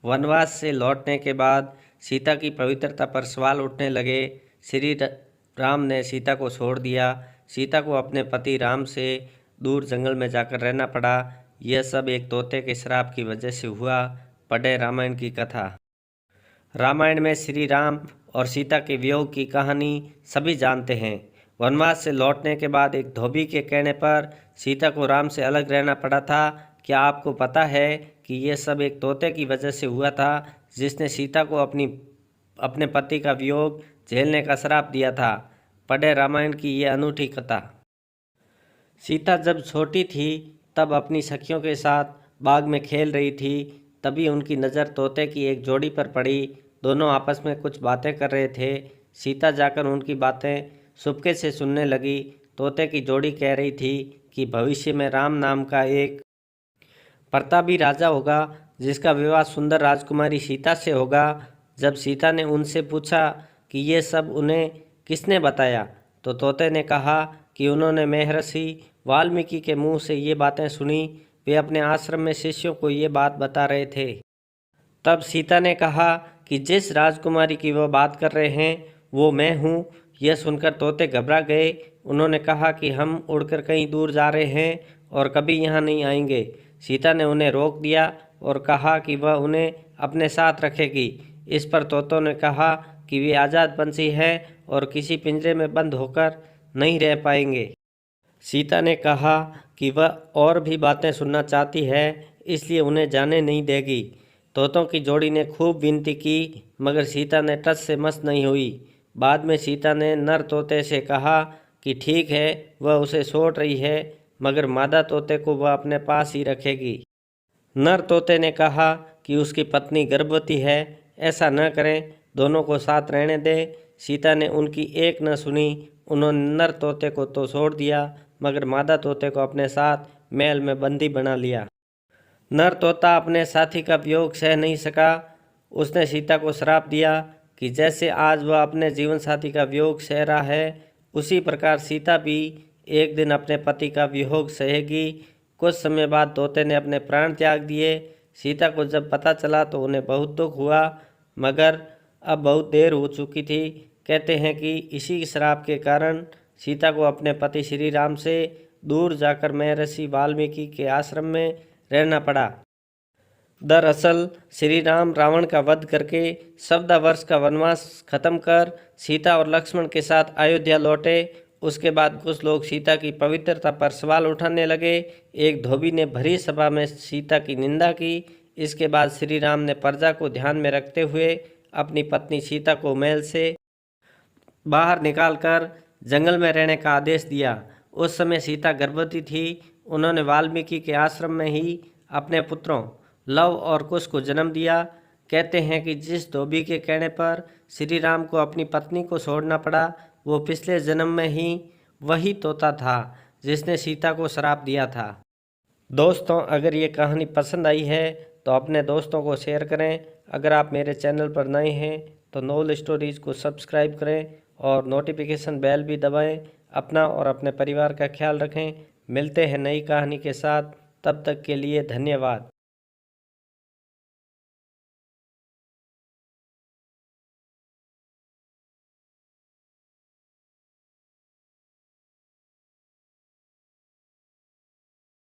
वनवास से लौटने के बाद सीता की पवित्रता पर सवाल उठने लगे। श्री राम ने सीता को छोड़ दिया। सीता को अपने पति राम से दूर जंगल में जाकर रहना पड़ा। यह सब एक तोते के श्राप की वजह से हुआ। पढ़े रामायण की कथा। रामायण में श्री राम और सीता के वियोग की कहानी सभी जानते हैं। वनवास से लौटने के बाद एक धोबी के कहने पर सीता को राम से अलग रहना पड़ा था। क्या आपको पता है कि यह सब एक तोते की वजह से हुआ था, जिसने सीता को अपने पति का वियोग झेलने का श्राप दिया था। पढ़े रामायण की यह अनूठी कथा। सीता जब छोटी थी तब अपनी सखियों के साथ बाग में खेल रही थी। तभी उनकी नज़र तोते की एक जोड़ी पर पड़ी। दोनों आपस में कुछ बातें कर रहे थे। सीता जाकर उनकी बातें चुपके से सुनने लगी। तोते की जोड़ी कह रही थी कि भविष्य में राम नाम का एक प्रतापी राजा होगा, जिसका विवाह सुंदर राजकुमारी सीता से होगा। जब सीता ने उनसे पूछा कि ये सब उन्हें किसने बताया, तो तोते ने कहा कि उन्होंने महर्षि वाल्मीकि के मुंह से ये बातें सुनी। वे अपने आश्रम में शिष्यों को ये बात बता रहे थे। तब सीता ने कहा कि जिस राजकुमारी की वह बात कर रहे हैं वो मैं हूँ। यह सुनकर तोते घबरा गए। उन्होंने कहा कि हम उड़कर कहीं दूर जा रहे हैं और कभी यहाँ नहीं आएंगे। सीता ने उन्हें रोक दिया और कहा कि वह उन्हें अपने साथ रखेगी। इस पर तोतों ने कहा कि वे आज़ाद पंछी हैं और किसी पिंजरे में बंद होकर नहीं रह पाएंगे। सीता ने कहा कि वह और भी बातें सुनना चाहती है, इसलिए उन्हें जाने नहीं देगी। तोतों की जोड़ी ने खूब विनती की, मगर सीता ने टस से मस नहीं हुई। बाद में सीता ने नर तोते से कहा कि ठीक है, वह उसे छोड़ रही है, मगर मादा तोते को वह अपने पास ही रखेगी। नर तोते ने कहा कि उसकी पत्नी गर्भवती है, ऐसा न करें, दोनों को साथ रहने दें। सीता ने उनकी एक न सुनी। उन्होंने नर तोते को तो छोड़ दिया, मगर मादा तोते को अपने साथ महल में बंदी बना लिया। नर तोता अपने साथी का वियोग सह नहीं सका। उसने सीता को श्राप दिया कि जैसे आज वह अपने जीवन साथी का वियोग सह रहा है, उसी प्रकार सीता भी एक दिन अपने पति का वियोग सहेगी। कुछ समय बाद तोते ने अपने प्राण त्याग दिए। सीता को जब पता चला तो उन्हें बहुत दुख हुआ, मगर अब बहुत देर हो चुकी थी। कहते हैं कि इसी श्राप के कारण सीता को अपने पति श्री राम से दूर जाकर महर्षि वाल्मीकि के आश्रम में रहना पड़ा। दरअसल श्री राम रावण का वध करके 14 वर्ष का वनवास खत्म कर सीता और लक्ष्मण के साथ अयोध्या लौटे। उसके बाद कुछ लोग सीता की पवित्रता पर सवाल उठाने लगे। एक धोबी ने भरी सभा में सीता की निंदा की। इसके बाद श्री राम ने प्रजा को ध्यान में रखते हुए अपनी पत्नी सीता को महल से बाहर निकालकर जंगल में रहने का आदेश दिया। उस समय सीता गर्भवती थी। उन्होंने वाल्मीकि के आश्रम में ही अपने पुत्रों लव और कुश को जन्म दिया। कहते हैं कि जिस धोबी के कहने पर श्री राम को अपनी पत्नी को छोड़ना पड़ा, वो पिछले जन्म में ही वही तोता था जिसने सीता को श्राप दिया था। दोस्तों, अगर ये कहानी पसंद आई है तो अपने दोस्तों को शेयर करें। अगर आप मेरे चैनल पर नए हैं तो नॉवल स्टोरीज़ को सब्सक्राइब करें और नोटिफिकेशन बेल भी दबाएं। अपना और अपने परिवार का ख्याल रखें। मिलते हैं नई कहानी के साथ। तब तक के लिए धन्यवाद।